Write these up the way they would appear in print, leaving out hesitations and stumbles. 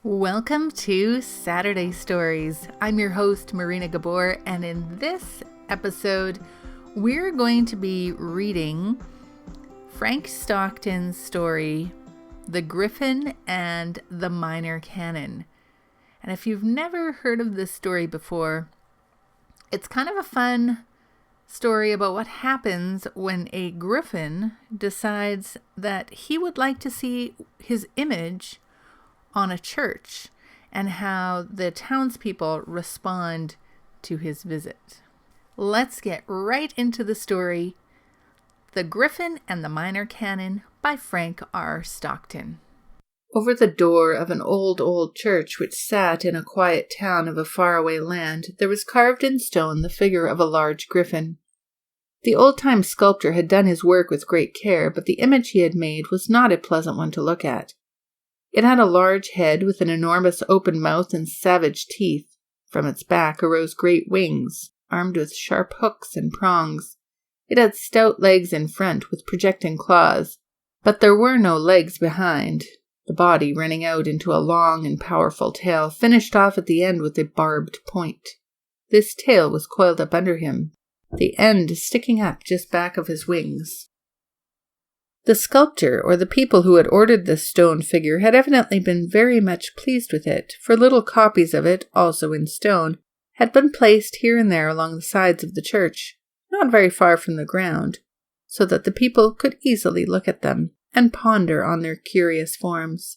Welcome to Saturday Stories. I'm your host, Marina Gabor, and in this episode, we're going to be reading Frank Stockton's story, The Griffon and the Minor Canon. And if you've never heard of this story before, it's kind of a fun story about what happens when a griffin decides that he would like to see his image on a church and how the townspeople respond to his visit. Let's get right into the story, The Griffon and the Minor Canon by Frank R. Stockton. Over the door of an old church which sat in a quiet town of a faraway land, there was carved in stone the figure of a large griffin. The old-time sculptor had done his work with great care, but the image he had made was not a pleasant one to look at. It had a large head with an enormous open mouth and savage teeth. From its back arose great wings, armed with sharp hooks and prongs. It had stout legs in front with projecting claws, but there were no legs behind, the body running out into a long and powerful tail, finished off at the end with a barbed point. This tail was coiled up under him, the end sticking up just back of his wings. The sculptor, or the people who had ordered this stone figure, had evidently been very much pleased with it, for little copies of it, also in stone, had been placed here and there along the sides of the church, not very far from the ground, so that the people could easily look at them and ponder on their curious forms.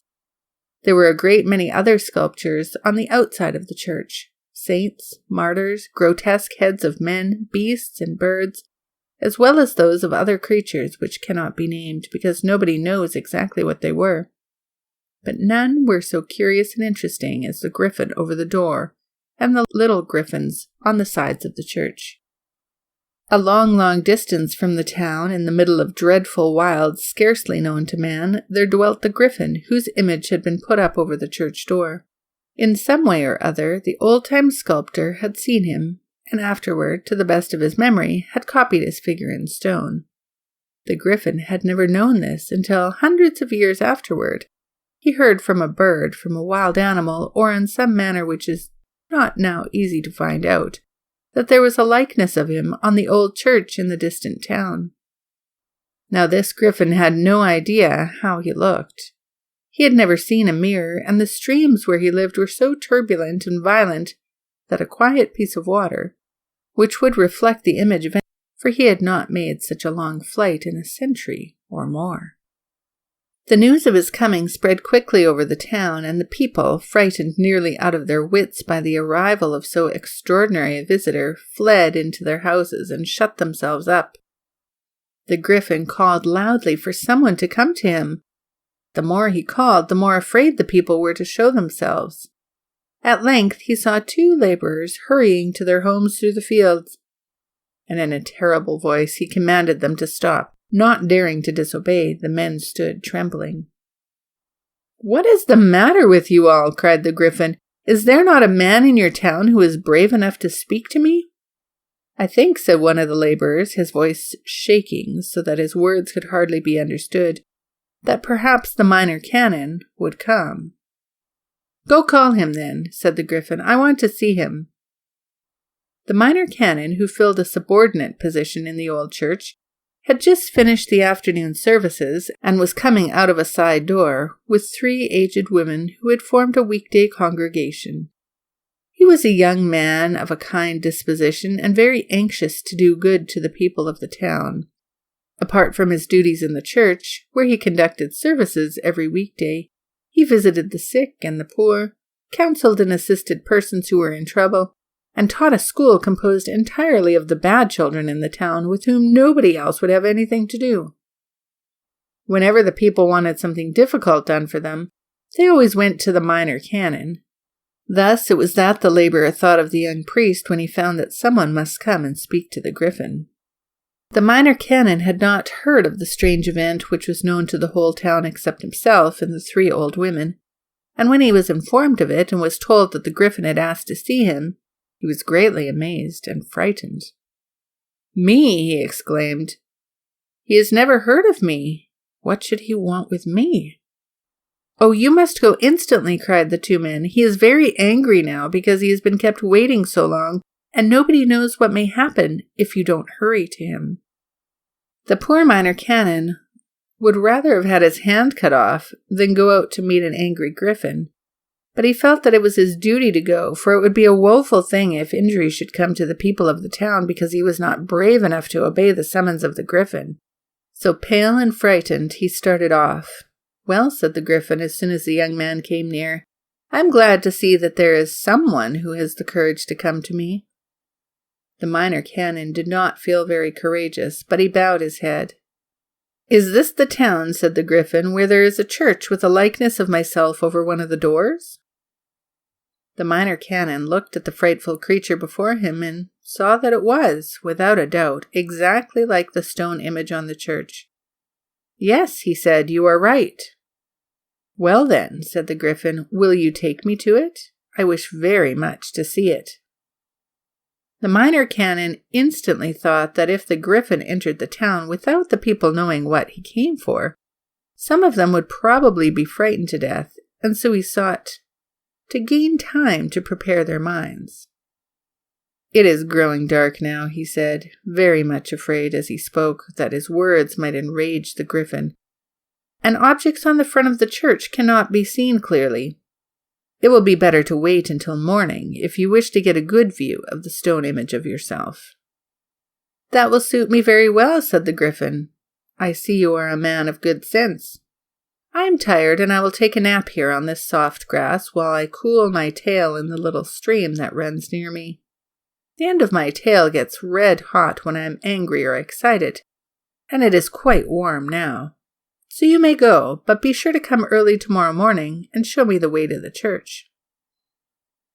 There were a great many other sculptures on the outside of the church, saints, martyrs, grotesque heads of men, beasts, and birds, as well as those of other creatures which cannot be named, because nobody knows exactly what they were. But none were so curious and interesting as the griffin over the door and the little griffins on the sides of the church. A long distance from the town, in the middle of dreadful wilds scarcely known to man, there dwelt the griffin whose image had been put up over the church door. In some way or other, the old-time sculptor had seen him, and afterward, to the best of his memory, had copied his figure in stone. The griffin had never known this until, hundreds of years afterward, he heard from a bird, from a wild animal, or in some manner which is not now easy to find out, that there was a likeness of him on the old church in the distant town. Now this griffin had no idea how he looked. He had never seen a mirror, and the streams where he lived were so turbulent and violent that a quiet piece of water, which would reflect the image of any, for he had not made such a long flight in a century or more. The news of his coming spread quickly over the town, and the people, frightened nearly out of their wits by the arrival of so extraordinary a visitor, fled into their houses and shut themselves up. The griffin called loudly for someone to come to him. The more he called, the more afraid the people were to show themselves. At length he saw two laborers hurrying to their homes through the fields, and in a terrible voice he commanded them to stop. Not daring to disobey, the men stood trembling. "What is the matter with you all?" cried the griffin. "Is there not a man in your town who is brave enough to speak to me?" "I think," said one of the laborers, his voice shaking so that his words could hardly be understood, "that perhaps the minor canon would come." "Go call him, then," said the griffin. "I want to see him." The minor canon, who filled a subordinate position in the old church, had just finished the afternoon services and was coming out of a side door with three aged women who had formed a weekday congregation. He was a young man of a kind disposition and very anxious to do good to the people of the town. Apart from his duties in the church, where he conducted services every weekday, he visited the sick and the poor, counseled and assisted persons who were in trouble, and taught a school composed entirely of the bad children in the town with whom nobody else would have anything to do. Whenever the people wanted something difficult done for them, they always went to the minor canon. Thus it was that the laborer thought of the young priest when he found that someone must come and speak to the griffin. The minor canon had not heard of the strange event which was known to the whole town except himself and the three old women, and when he was informed of it and was told that the griffin had asked to see him, he was greatly amazed and frightened. "Me!" he exclaimed. "He has never heard of me. What should he want with me?" "Oh, you must go instantly," cried the two men. "He is very angry now because he has been kept waiting so long, and nobody knows what may happen if you don't hurry to him." The poor Minor Canon would rather have had his hand cut off than go out to meet an angry Griffon, but he felt that it was his duty to go, for it would be a woeful thing if injury should come to the people of the town because he was not brave enough to obey the summons of the Griffon. So pale and frightened, he started off. "Well," said the Griffon as soon as the young man came near, "I am glad to see that there is someone who has the courage to come to me." The Minor Canon did not feel very courageous, but he bowed his head. "Is this the town," said the Griffon, "where there is a church with a likeness of myself over one of the doors?" The Minor Canon looked at the frightful creature before him and saw that it was, without a doubt, exactly like the stone image on the church. "Yes," he said, "you are right." "Well then," said the Griffon, "will you take me to it? I wish very much to see it." The Minor Canon instantly thought that if the Griffon entered the town without the people knowing what he came for, some of them would probably be frightened to death, and so he sought to gain time to prepare their minds. "It is growing dark now," he said, very much afraid as he spoke that his words might enrage the Griffon, "and objects on the front of the church cannot be seen clearly. It will be better to wait until morning if you wish to get a good view of the stone image of yourself." "That will suit me very well," said the Griffon. "I see you are a man of good sense. I am tired, and I will take a nap here on this soft grass while I cool my tail in the little stream that runs near me. The end of my tail gets red hot when I am angry or excited, and it is quite warm now. So you may go, but be sure to come early tomorrow morning and show me the way to the church."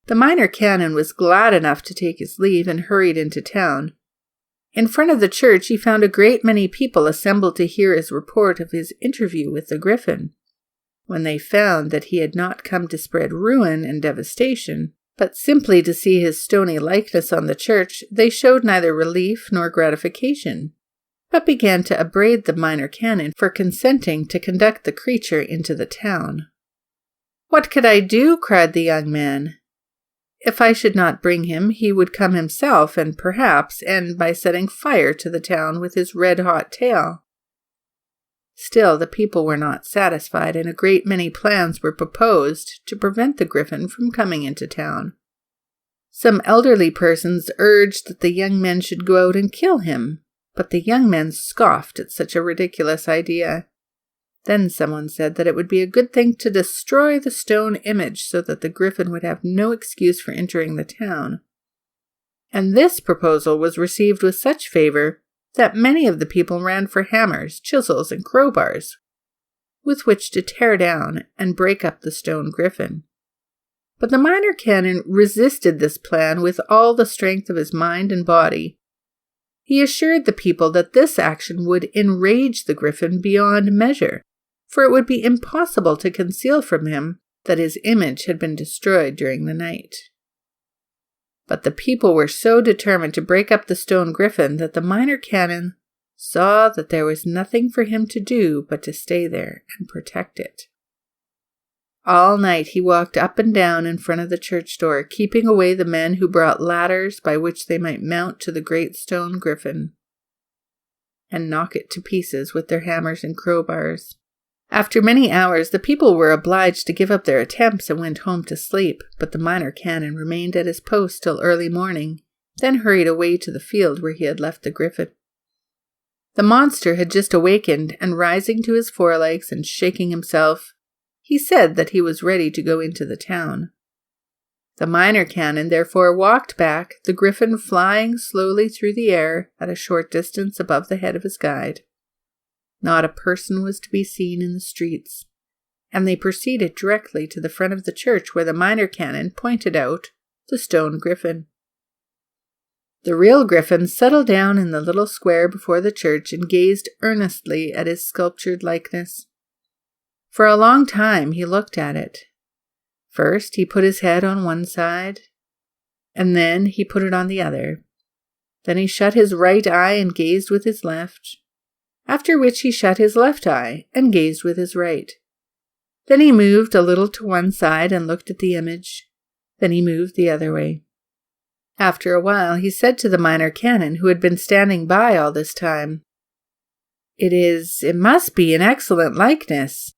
The Minor Canon was glad enough to take his leave and hurried into town. In front of the church he found a great many people assembled to hear his report of his interview with the Griffon. When they found that he had not come to spread ruin and devastation, but simply to see his stony likeness on the church, they showed neither relief nor gratification, but began to upbraid the Minor Canon for consenting to conduct the creature into the town. "What could I do?" cried the young man. "If I should not bring him, he would come himself and perhaps end by setting fire to the town with his red-hot tail." Still, the people were not satisfied, and a great many plans were proposed to prevent the Griffon from coming into town. Some elderly persons urged that the young men should go out and kill him, but the young men scoffed at such a ridiculous idea. Then someone said that it would be a good thing to destroy the stone image so that the Griffon would have no excuse for entering the town. And this proposal was received with such favor that many of the people ran for hammers, chisels, and crowbars, with which to tear down and break up the stone Griffon. But the Minor Canon resisted this plan with all the strength of his mind and body. He assured the people that this action would enrage the Griffon beyond measure, for it would be impossible to conceal from him that his image had been destroyed during the night. But the people were so determined to break up the stone Griffon that the Minor Canon saw that there was nothing for him to do but to stay there and protect it. All night he walked up and down in front of the church door, keeping away the men who brought ladders by which they might mount to the great stone Griffon and knock it to pieces with their hammers and crowbars. After many hours, the people were obliged to give up their attempts and went home to sleep, but the Minor Canon remained at his post till early morning, then hurried away to the field where he had left the Griffon. The monster had just awakened, and rising to his forelegs and shaking himself, he said that he was ready to go into the town. The Minor Canon therefore walked back, the Griffon flying slowly through the air at a short distance above the head of his guide. Not a person was to be seen in the streets, and they proceeded directly to the front of the church where the Minor Canon pointed out the stone Griffon. The real Griffon settled down in the little square before the church and gazed earnestly at his sculptured likeness. For a long time he looked at it. First he put his head on one side, and then he put it on the other. Then he shut his right eye and gazed with his left, after which he shut his left eye and gazed with his right. Then he moved a little to one side and looked at the image. Then he moved the other way. After a while, he said to the minor canon, who had been standing by all this time, It must be an excellent likeness.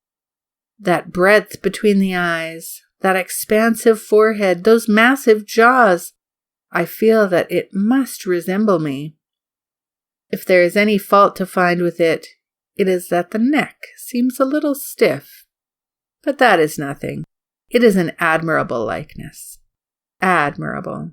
That breadth between the eyes, that expansive forehead, those massive jaws. I feel that it must resemble me. If there is any fault to find with it, it is that the neck seems a little stiff. But that is nothing. It is an admirable likeness. Admirable.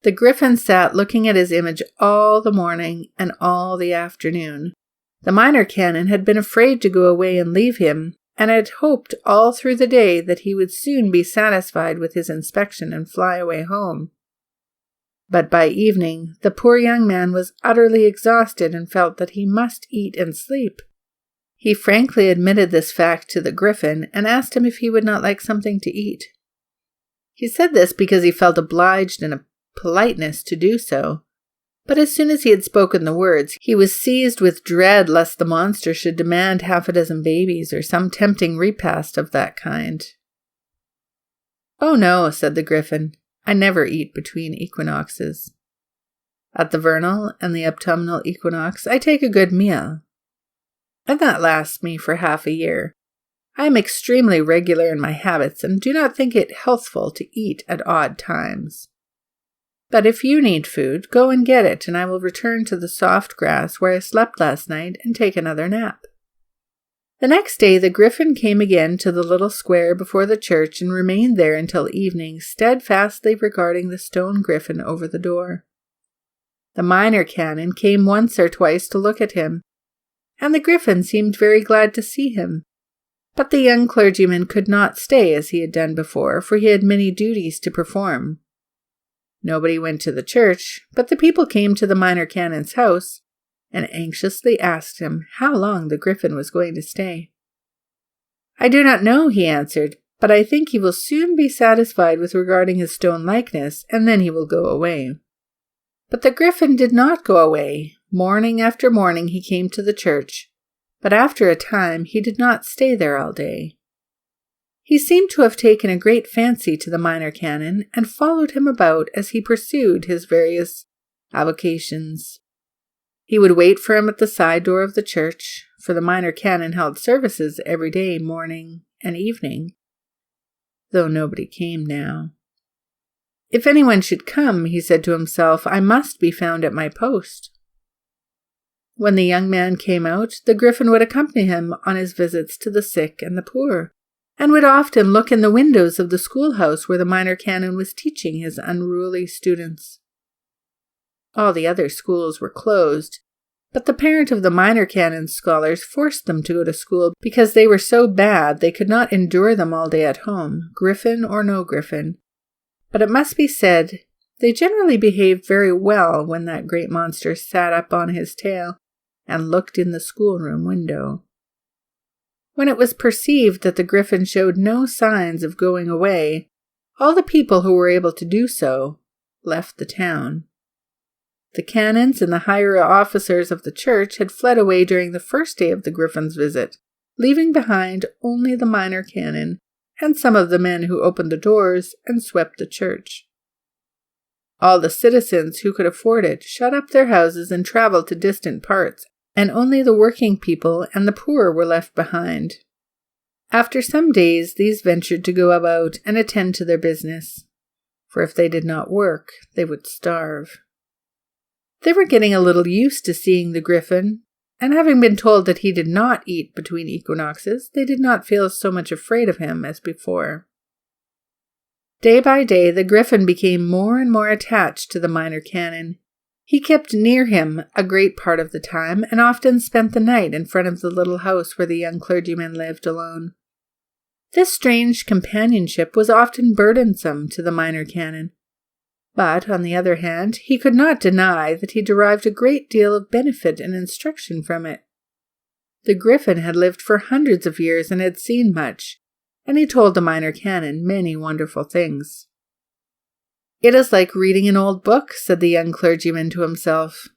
The Griffon sat looking at his image all the morning and all the afternoon. The minor canon had been afraid to go away and leave him, and had hoped all through the day that he would soon be satisfied with his inspection and fly away home. But by evening, the poor young man was utterly exhausted and felt that he must eat and sleep. He frankly admitted this fact to the Griffon and asked him if he would not like something to eat. He said this because he felt obliged in a politeness to do so, but as soon as he had spoken the words, he was seized with dread lest the monster should demand 6 babies or some tempting repast of that kind. "Oh no," said the Griffon, "I never eat between equinoxes. At the vernal and the autumnal equinox I take a good meal, and that lasts me for half a year. I am extremely regular in my habits and do not think it healthful to eat at odd times. But if you need food, go and get it, and I will return to the soft grass where I slept last night and take another nap." The next day the Griffon came again to the little square before the church and remained there until evening, steadfastly regarding the stone griffin over the door. The minor canon came once or twice to look at him, and the Griffon seemed very glad to see him. But the young clergyman could not stay as he had done before, for he had many duties to perform. Nobody went to the church, but the people came to the minor canon's house and anxiously asked him how long the Griffon was going to stay. "I do not know," he answered, "but I think he will soon be satisfied with regarding his stone likeness, and then he will go away." But the Griffon did not go away. Morning after morning he came to the church, but after a time he did not stay there all day. He seemed to have taken a great fancy to the minor canon and followed him about as he pursued his various avocations. He would wait for him at the side door of the church, for the minor canon held services every day, morning and evening, though nobody came now. If anyone should come, he said to himself, I must be found at my post. When the young man came out, the Griffon would accompany him on his visits to the sick and the poor, and would often look in the windows of the schoolhouse where the minor canon was teaching his unruly students. All the other schools were closed, but the parent of the minor canon's scholars forced them to go to school because they were so bad they could not endure them all day at home, Griffon or no Griffon. But it must be said, they generally behaved very well when that great monster sat up on his tail and looked in the schoolroom window. When it was perceived that the Griffon showed no signs of going away, all the people who were able to do so left the town. The canons and the higher officers of the church had fled away during the first day of the Griffon's visit, leaving behind only the minor canon and some of the men who opened the doors and swept the church. All the citizens who could afford it shut up their houses and traveled to distant parts, and only the working people and the poor were left behind. After some days, these ventured to go about and attend to their business, for if they did not work, they would starve. They were getting a little used to seeing the Griffon, and having been told that he did not eat between equinoxes, they did not feel so much afraid of him as before. Day by day, the Griffon became more and more attached to the minor canon. He kept near him a great part of the time, and often spent the night in front of the little house where the young clergyman lived alone. This strange companionship was often burdensome to the minor canon, but, on the other hand, he could not deny that he derived a great deal of benefit and instruction from it. The Griffon had lived for hundreds of years and had seen much, and he told the minor canon many wonderful things. "It is like reading an old book," said the young clergyman to himself.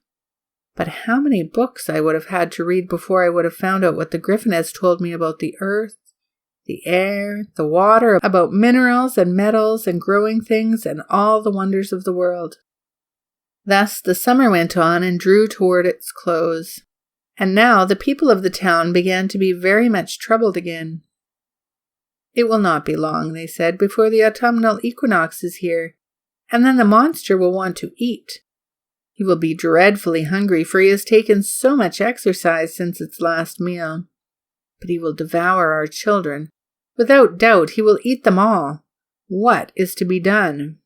"But how many books I would have had to read before I would have found out what the Griffon has told me about the earth, the air, the water, about minerals and metals and growing things and all the wonders of the world. Thus the summer went on and drew toward its close. And now the people of the town began to be very much troubled again. It will not be long, they said, before the autumnal equinox is here, and then the monster will want to eat. He will be dreadfully hungry, for he has taken so much exercise since its last meal. But he will devour our children. Without doubt, he will eat them all. What is to be done?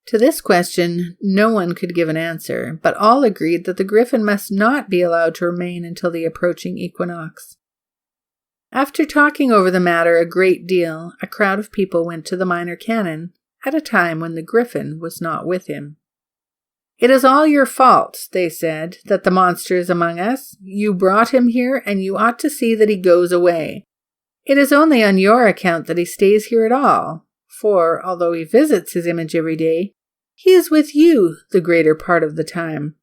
To this question, no one could give an answer, but all agreed that the Griffon must not be allowed to remain until the approaching equinox. After talking over the matter a great deal, a crowd of people went to the Minor Canon at a time when the Griffon was not with him. "It is all your fault," they said, "that the monster is among us. You brought him here, and you ought to see that he goes away. It is only on your account that he stays here at all, for, although he visits his image every day, he is with you the greater part of the time.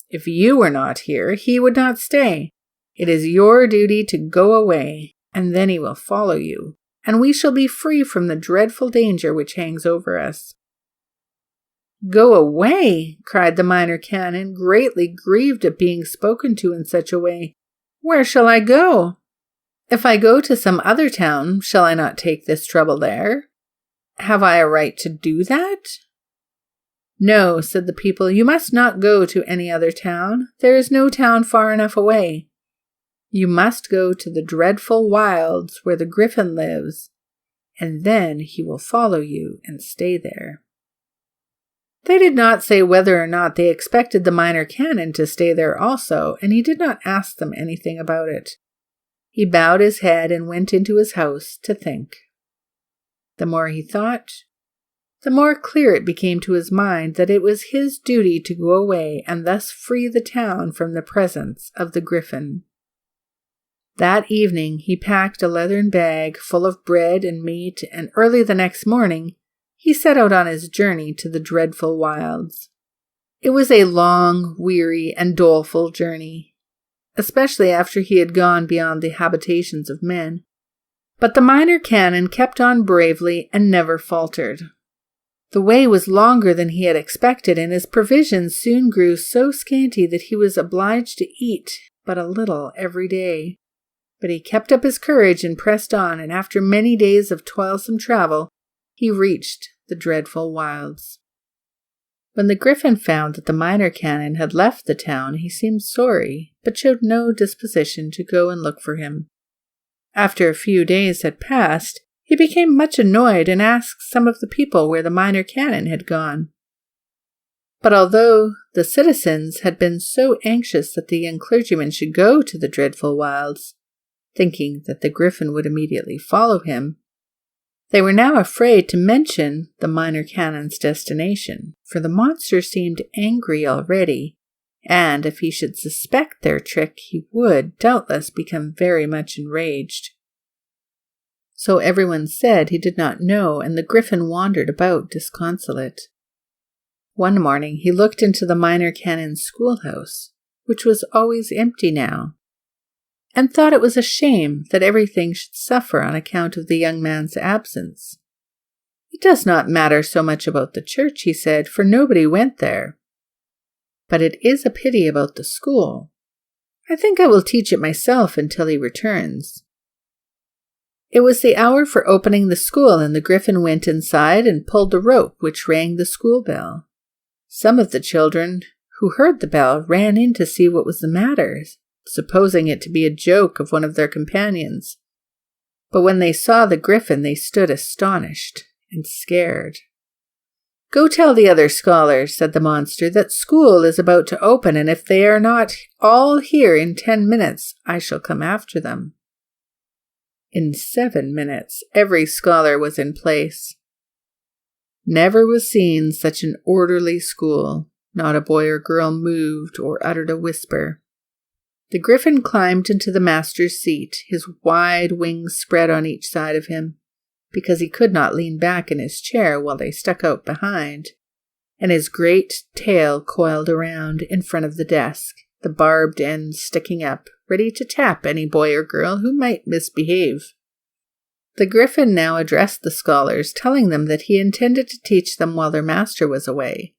If you were not here, he would not stay. It is your duty to go away, and then he will follow you, and we shall be free from the dreadful danger which hangs over us." "Go away!" cried the Minor Canon, greatly grieved at being spoken to in such a way. "Where shall I go? If I go to some other town, shall I not take this trouble there? Have I a right to do that?" "No," said the people, "you must not go to any other town. There is no town far enough away. You must go to the dreadful wilds where the Griffon lives, and then he will follow you and stay there." They did not say whether or not they expected the Minor Canon to stay there also, and he did not ask them anything about it. He bowed his head and went into his house to think. The more he thought, the more clear it became to his mind that it was his duty to go away and thus free the town from the presence of the Griffon. That evening he packed a leathern bag full of bread and meat, and early the next morning he set out on his journey to the dreadful wilds. It was a long, weary, and doleful journey, especially after he had gone beyond the habitations of men. But the Minor Canon kept on bravely and never faltered. The way was longer than he had expected, and his provisions soon grew so scanty that he was obliged to eat but a little every day. But he kept up his courage and pressed on, and after many days of toilsome travel, he reached the dreadful wilds. When the Griffon found that the Minor Canon had left the town, he seemed sorry, but showed no disposition to go and look for him. After a few days had passed, he became much annoyed and asked some of the people where the Minor Canon had gone. But although the citizens had been so anxious that the young clergyman should go to the dreadful wilds, thinking that the Griffon would immediately follow him, they were now afraid to mention the Minor Canon's destination, for the monster seemed angry already, and if he should suspect their trick, he would doubtless become very much enraged. So everyone said he did not know, and the Griffon wandered about disconsolate. One morning he looked into the Minor Canon's schoolhouse, which was always empty now, and thought it was a shame that everything should suffer on account of the young man's absence. "It does not matter so much about the church," he said, "for nobody went there. But it is a pity about the school. I think I will teach it myself until he returns." It was the hour for opening the school, and the Griffon went inside and pulled the rope which rang the school bell. Some of the children who heard the bell ran in to see what was the matter, supposing it to be a joke of one of their companions. But when they saw the Griffon, they stood astonished and scared. "Go tell the other scholars," said the monster, "that school is about to open, and if they are not all here in 10 minutes, I shall come after them." In 7 minutes, every scholar was in place. Never was seen such an orderly school. Not a boy or girl moved or uttered a whisper. The Griffon climbed into the master's seat, his wide wings spread on each side of him, because he could not lean back in his chair while they stuck out behind, and his great tail coiled around in front of the desk, the barbed ends sticking up, ready to tap any boy or girl who might misbehave. The Griffin now addressed the scholars, telling them that he intended to teach them while their master was away.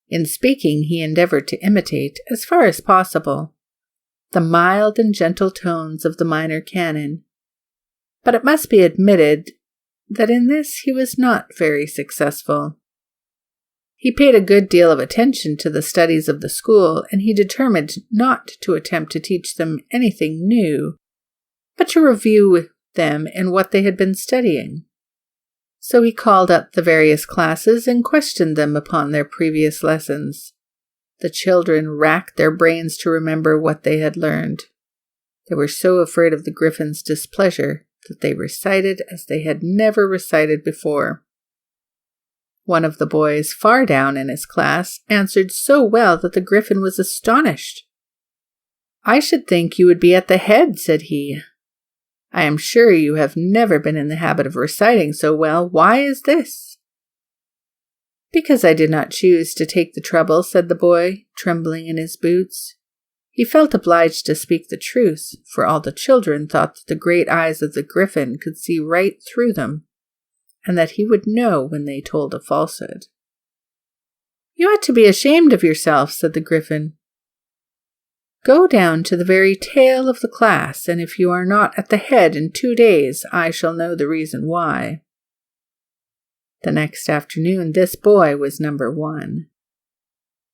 In speaking, he endeavored to imitate, as far as possible, the mild and gentle tones of the minor canon. But it must be admitted that in this he was not very successful. He paid a good deal of attention to the studies of the school, and he determined not to attempt to teach them anything new, but to review them in what they had been studying. So he called up the various classes and questioned them upon their previous lessons. The children racked their brains to remember what they had learned. They were so afraid of the Griffin's displeasure that they recited as they had never recited before. One of the boys, far down in his class, answered so well that the Griffin was astonished. "I should think you would be at the head," said he. "I am sure you have never been in the habit of reciting so well. Why is this?" "Because I did not choose to take the trouble," said the boy, trembling in his boots. He felt obliged to speak the truth, for all the children thought that the great eyes of the Griffin could see right through them, and that he would know when they told a falsehood. "You ought to be ashamed of yourself," said the Griffin. "Go down to the very tail of the class, and if you are not at the head in 2 days, I shall know the reason why." The next afternoon, this boy was number 1.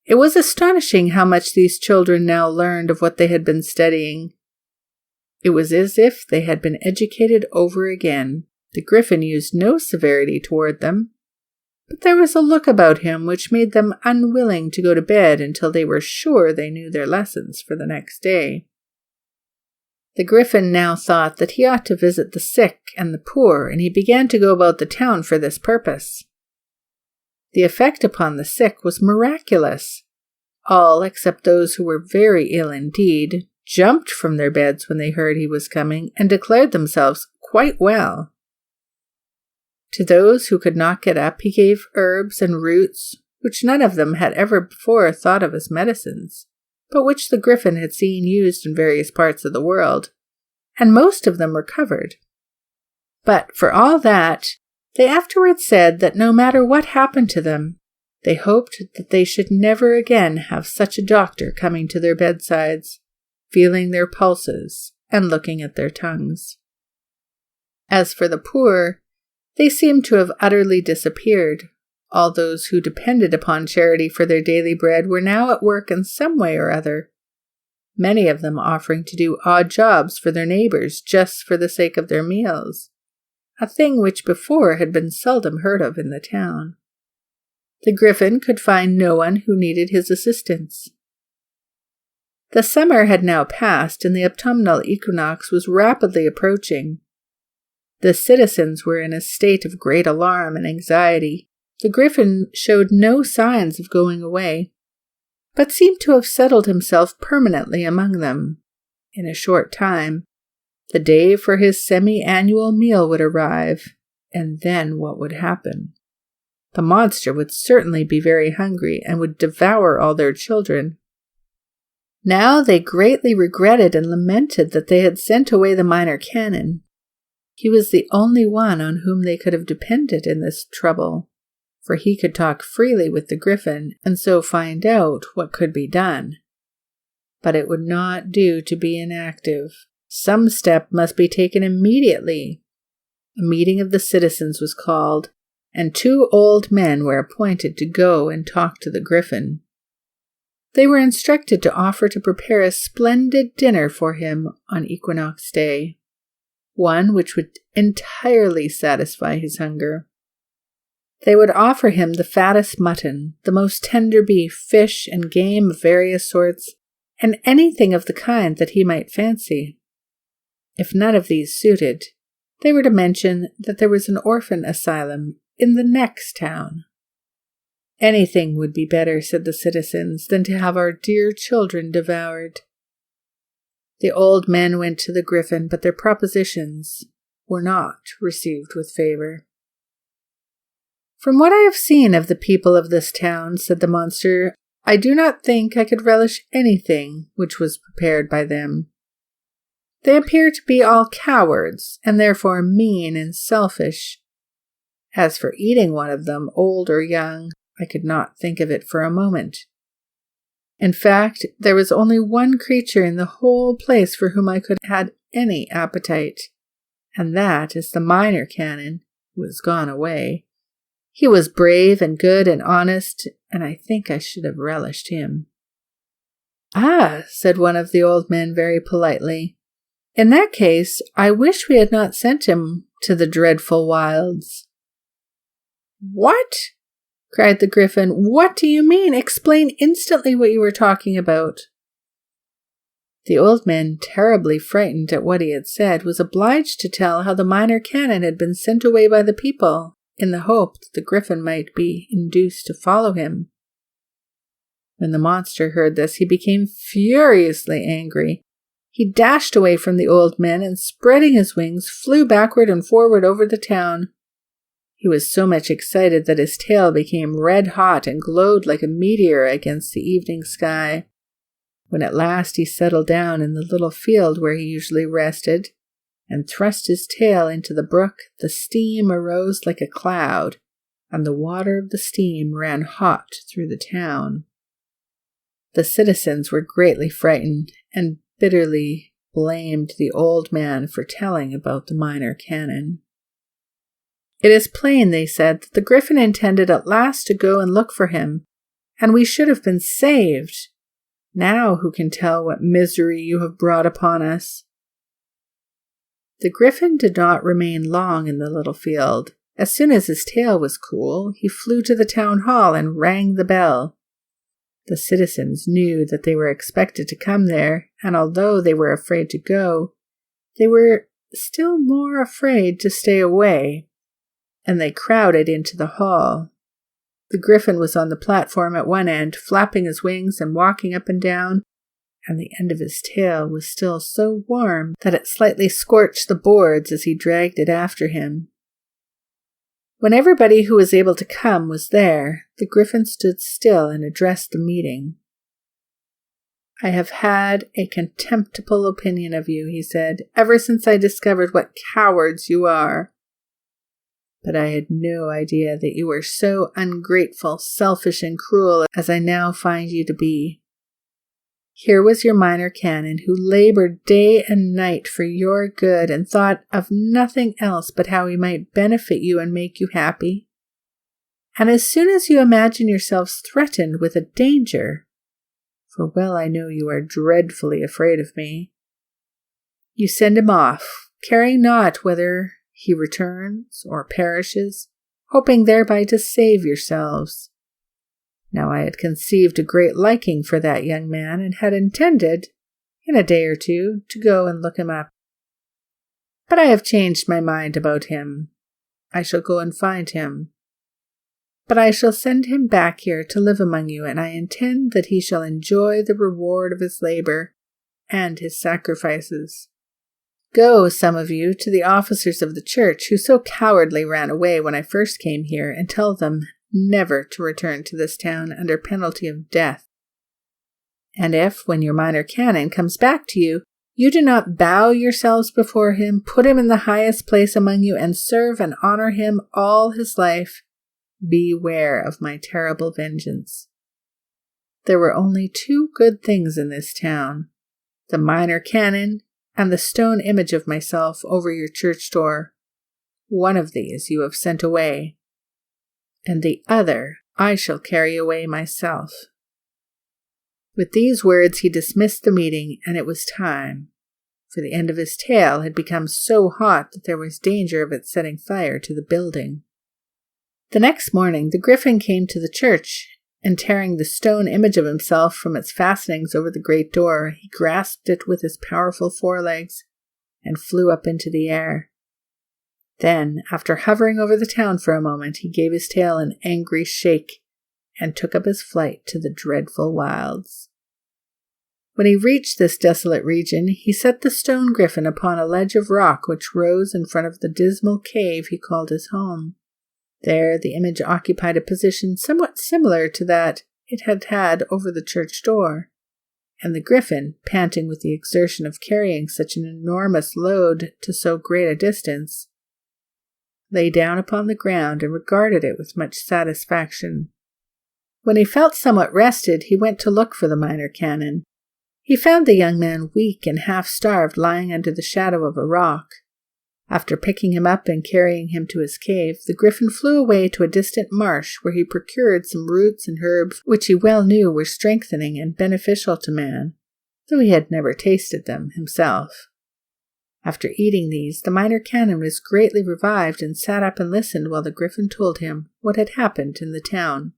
It was astonishing how much these children now learned of what they had been studying. It was as if they had been educated over again. The Griffin used no severity toward them, but there was a look about him which made them unwilling to go to bed until they were sure they knew their lessons for the next day. The Griffin now thought that he ought to visit the sick and the poor, and he began to go about the town for this purpose. The effect upon the sick was miraculous. All, except those who were very ill indeed, jumped from their beds when they heard he was coming, and declared themselves quite well. To those who could not get up, he gave herbs and roots, which none of them had ever before thought of as medicines, but which the Griffin had seen used in various parts of the world, and most of them recovered. But for all that, they afterwards said that no matter what happened to them, they hoped that they should never again have such a doctor coming to their bedsides, feeling their pulses and looking at their tongues. As for the poor, they seemed to have utterly disappeared. All those who depended upon charity for their daily bread were now at work in some way or other, many of them offering to do odd jobs for their neighbors just for the sake of their meals, a thing which before had been seldom heard of in the town. The Griffin could find no one who needed his assistance. The summer had now passed, and the autumnal equinox was rapidly approaching. The citizens were in a state of great alarm and anxiety. The Griffin showed no signs of going away, but seemed to have settled himself permanently among them. In a short time, the day for his semi-annual meal would arrive, and then what would happen? The monster would certainly be very hungry and would devour all their children. Now they greatly regretted and lamented that they had sent away the minor canon. He was the only one on whom they could have depended in this trouble, for he could talk freely with the Griffin and so find out what could be done. But it would not do to be inactive. Some step must be taken immediately. A meeting of the citizens was called, and 2 old men were appointed to go and talk to the Griffin. They were instructed to offer to prepare a splendid dinner for him on Equinox Day, one which would entirely satisfy his hunger. They would offer him the fattest mutton, the most tender beef, fish, and game of various sorts, and anything of the kind that he might fancy. If none of these suited, they were to mention that there was an orphan asylum in the next town. Anything would be better, said the citizens, than to have our dear children devoured. The old men went to the Griffin, but their propositions were not received with favor. "From what I have seen of the people of this town," said the monster, "I do not think I could relish anything which was prepared by them. They appear to be all cowards, and therefore mean and selfish. As for eating one of them, old or young, I could not think of it for a moment. In fact, there was only one creature in the whole place for whom I could have had any appetite, and that is the minor canon, who has gone away. He was brave and good and honest, and I think I should have relished him. "Ah," said one of the old men very politely. "In that case, I wish we had not sent him to the dreadful wilds." "What?" cried the Griffin. "What do you mean? Explain instantly what you were talking about." The old man, terribly frightened at what he had said, was obliged to tell how the minor canon had been sent away by the people, in the hope that the Griffin might be induced to follow him. When the monster heard this, he became furiously angry. He dashed away from the old men and, spreading his wings, flew backward and forward over the town. He was so much excited that his tail became red-hot and glowed like a meteor against the evening sky. When at last he settled down in the little field where he usually rested, and thrust his tail into the brook, the steam arose like a cloud, and the water of the steam ran hot through the town. The citizens were greatly frightened, and bitterly blamed the old man for telling about the minor canon. "It is plain," they said, "that the Griffin intended at last to go and look for him, and we should have been saved. Now who can tell what misery you have brought upon us?" The Griffin did not remain long in the little field. As soon as his tail was cool, he flew to the town hall and rang the bell. The citizens knew that they were expected to come there, and although they were afraid to go, they were still more afraid to stay away, and they crowded into the hall. The Griffin was on the platform at one end, flapping his wings and walking up and down, and the end of his tail was still so warm that it slightly scorched the boards as he dragged it after him. When everybody who was able to come was there, the Griffin stood still and addressed the meeting. "I have had a contemptible opinion of you," he said, "ever since I discovered what cowards you are. But I had no idea that you were so ungrateful, selfish, and cruel as I now find you to be. Here was your minor canon, who labored day and night for your good and thought of nothing else but how he might benefit you and make you happy. And as soon as you imagine yourselves threatened with a danger, for well I know you are dreadfully afraid of me, you send him off, caring not whether he returns or perishes, hoping thereby to save yourselves. Now I had conceived a great liking for that young man, and had intended, in a day or two, to go and look him up. But I have changed my mind about him. I shall go and find him. But I shall send him back here to live among you, and I intend that he shall enjoy the reward of his labor and his sacrifices. Go, some of you, to the officers of the church who so cowardly ran away when I first came here, and tell them never to return to this town under penalty of death. And if, when your minor canon comes back to you, you do not bow yourselves before him, put him in the highest place among you, and serve and honor him all his life, beware of my terrible vengeance. There were only two good things in this town, the minor canon and the stone image of myself over your church door. One of these you have sent away, and the other I shall carry away myself." With these words he dismissed the meeting, and it was time, for the end of his tail had become so hot that there was danger of its setting fire to the building. The next morning the Griffin came to the church, and tearing the stone image of himself from its fastenings over the great door, he grasped it with his powerful forelegs and flew up into the air. Then, after hovering over the town for a moment, he gave his tail an angry shake and took up his flight to the dreadful wilds. When he reached this desolate region, he set the stone Griffin upon a ledge of rock which rose in front of the dismal cave he called his home. There the image occupied a position somewhat similar to that it had had over the church door, and the Griffon, panting with the exertion of carrying such an enormous load to so great a distance, lay down upon the ground and regarded it with much satisfaction. When he felt somewhat rested, he went to look for the Minor Canon. He found the young man weak and half-starved, lying under the shadow of a rock. After picking him up and carrying him to his cave, the Griffon flew away to a distant marsh, where he procured some roots and herbs which he well knew were strengthening and beneficial to man, though he had never tasted them himself. After eating these, the Minor Canon was greatly revived and sat up and listened while the Griffon told him what had happened in the town.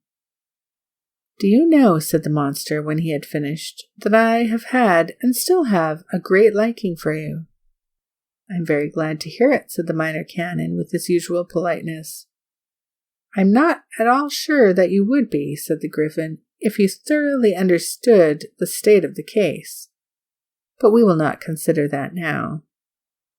"Do you know," said the monster when he had finished, "that I have had, and still have, a great liking for you?" "I am very glad to hear it," said the Minor Canon with his usual politeness. "I am not at all sure that you would be," said the Griffon, "if you thoroughly understood the state of the case. But we will not consider that now.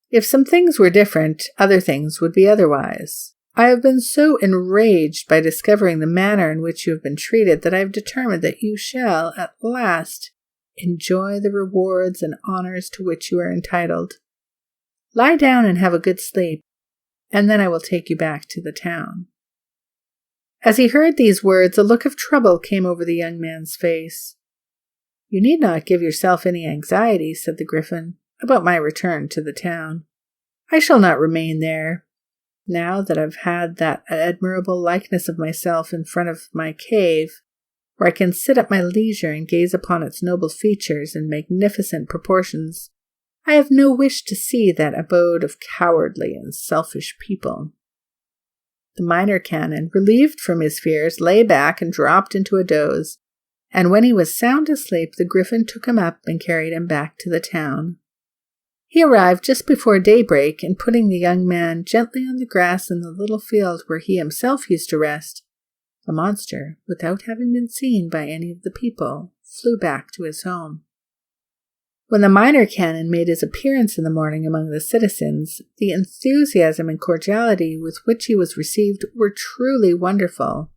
If some things were different, other things would be otherwise. I have been so enraged by discovering the manner in which you have been treated that I have determined that you shall, at last, enjoy the rewards and honors to which you are entitled. Lie down and have a good sleep, and then I will take you back to the town." As he heard these words, a look of trouble came over the young man's face. "You need not give yourself any anxiety," said the Griffon, "about my return to the town. I shall not remain there. Now that I've had that admirable likeness of myself in front of my cave, where I can sit at my leisure and gaze upon its noble features and magnificent proportions, I have no wish to see that abode of cowardly and selfish people." The Minor Canon, relieved from his fears, lay back and dropped into a doze, and when he was sound asleep, the Griffon took him up and carried him back to the town. He arrived just before daybreak, and putting the young man gently on the grass in the little field where he himself used to rest, the monster, without having been seen by any of the people, flew back to his home. When the Minor Canon made his appearance in the morning among the citizens, the enthusiasm and cordiality with which he was received were truly wonderful.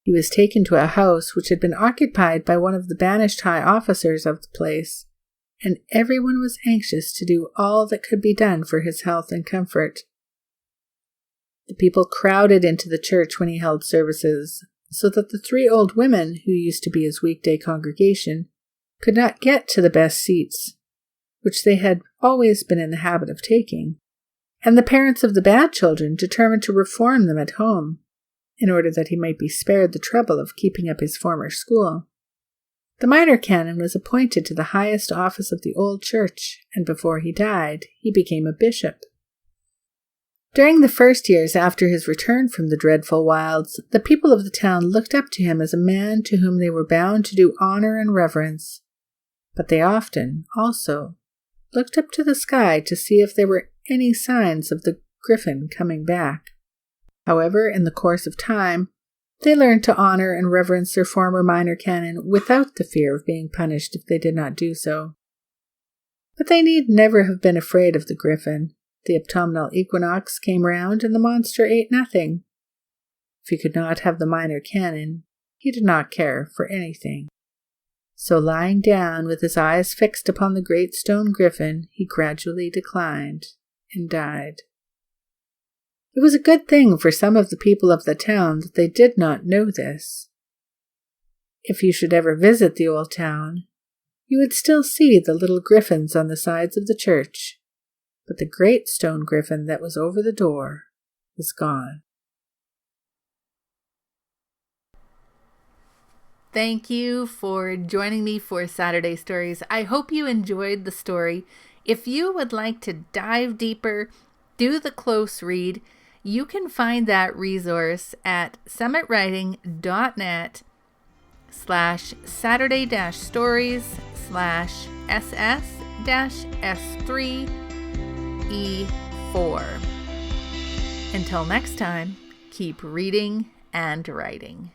He was taken to a house which had been occupied by one of the banished high officers of the place, and everyone was anxious to do all that could be done for his health and comfort. The people crowded into the church when he held services, so that the 3 old women, who used to be his weekday congregation, could not get to the best seats, which they had always been in the habit of taking, and the parents of the bad children determined to reform them at home, in order that he might be spared the trouble of keeping up his former school. The Minor Canon was appointed to the highest office of the old church, and before he died, he became a bishop. During the first years after his return from the dreadful wilds, the people of the town looked up to him as a man to whom they were bound to do honor and reverence, but they often, also, looked up to the sky to see if there were any signs of the Griffon coming back. However, in the course of time, they learned to honor and reverence their former Minor Canon without the fear of being punished if they did not do so. But they need never have been afraid of the Griffon. The autumnal equinox came round, and the monster ate nothing. If he could not have the Minor Canon, he did not care for anything. So lying down with his eyes fixed upon the great stone Griffon, he gradually declined and died. It was a good thing for some of the people of the town that they did not know this. If you should ever visit the old town, you would still see the little griffins on the sides of the church, but the great stone Griffon that was over the door is gone. Thank you for joining me for Saturday Stories. I hope you enjoyed the story. If you would like to dive deeper, do the close read, you can find that resource at summitwriting.net/Saturday-stories/S-S3E4. Until next time, keep reading and writing.